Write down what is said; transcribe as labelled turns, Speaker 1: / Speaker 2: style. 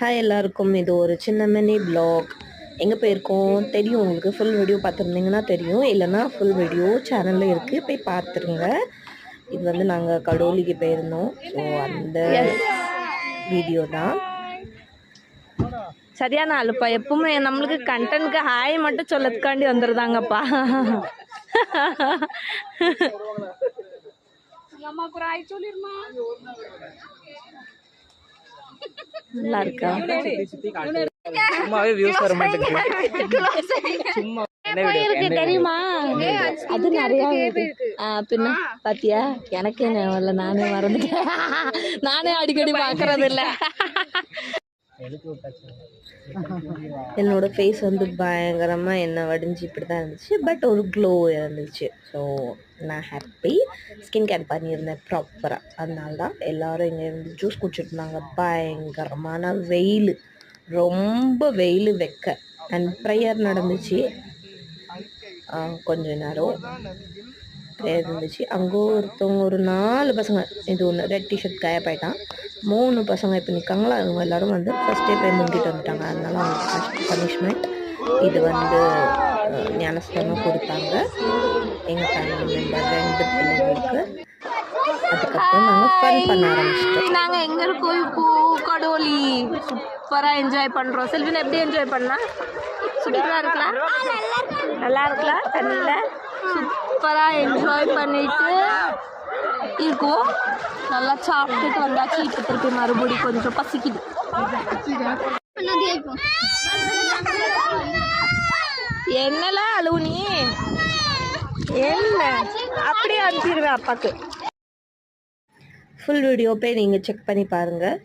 Speaker 1: Hi எல்லாருக்கும், இது ஒரு சின்ன மினி ப்ளாக். எங்கே போயிருக்கோம் தெரியும் உங்களுக்கு. ஃபுல் வீடியோ பார்த்துருந்தீங்கன்னா தெரியும், இல்லைன்னா ஃபுல் வீடியோ சேனலில் இருக்குது, போய் பார்த்துருங்க. இது வந்து நாங்கள் கடோலிக்கு போயிருந்தோம். ஸோ அந்த வீடியோ தான்.
Speaker 2: சரியான ஆளுப்பா, எப்பவுமே நம்மளுக்கு கண்டனுக்கு ஹாய் மட்டும் சொல்லதுக்காண்டி வந்துருதாங்கப்பா. நல்லா இருக்கா?
Speaker 3: சும்மாவே வியூஸ் வர மாட்டேங்குது. சும்மா
Speaker 2: தெரியுமா, அது நிறைய பின்ன பாத்தியா, எனக்கே வரல, நானே மறந்துட்டேன். நானே அடிக்கடி பாக்குறது இல்ல.
Speaker 1: என்னோட ஃபேஸ் வந்து பயங்கரமாக என்ன வடிஞ்சு இப்படி தான் இருந்துச்சு, பட் ஒரு க்ளோ இருந்துச்சு. ஸோ நான் ஹாப்பி. ஸ்கின் கேர் பண்ணியிருந்தேன் ப்ராப்பராக, அதனால தான் எல்லோரும் இங்கே இருந்து ஜூஸ் குடிச்சிட்டு இருந்தாங்க. பயங்கரமான வெயில், ரொம்ப வெயில் வெக்க. அண்ட் ப்ரேயர் நடந்துச்சு கொஞ்ச நேரம் ப்ரேயர் இருந்துச்சு. அங்கே ஒருத்தவங்க ஒரு 4 பசங்க, இது ஒன்று ரெட் டிஷர்ட் காயப்பாயிட்டான், 3 பசங்க இப்போ நிற்காங்களா, அவங்க எல்லோரும் வந்து ஃபஸ்ட்டே போய் முங்கிட்டு வந்துட்டாங்க. அதனால அவங்களுக்கு ஃபஸ்ட் பனிஷ்மெண்ட் இது வந்து ஞானஸ்தானம் கொடுத்தாங்க எங்கள் ஃபேமிலி மெம்பர் 2 பிள்ளைங்களுக்கு. அதுக்கப்புறம் நாங்கள் ஃபன் பண்ண ஆரம்பிச்சிட்டோம்.
Speaker 2: நாங்கள் எங்கே இருக்கோம் இப்போ? கடோலி. சூப்பராக என்ஜாய் பண்ணுறோம். செல்வின் எப்படி என்ஜாய் பண்ணா? சூப்பராக இருக்கலாம், நல்லா இருக்கலாம். தண்ணியில் சூப்பராக என்ஜாய் பண்ணிட்டு இருக்கோம். நல்லா சாப்பிட்டுட்டு வந்தாச்சு. இப்போ திருப்பி மறுபடி கொஞ்சம் பசிக்குது. என்னலாம் அழுவு நீ? என்ன அப்படியே அனுப்பிடுவேன் அப்பாக்கு.
Speaker 1: ஃபுல் வீடியோ போய் நீங்கள் செக் பண்ணி பாருங்கள்.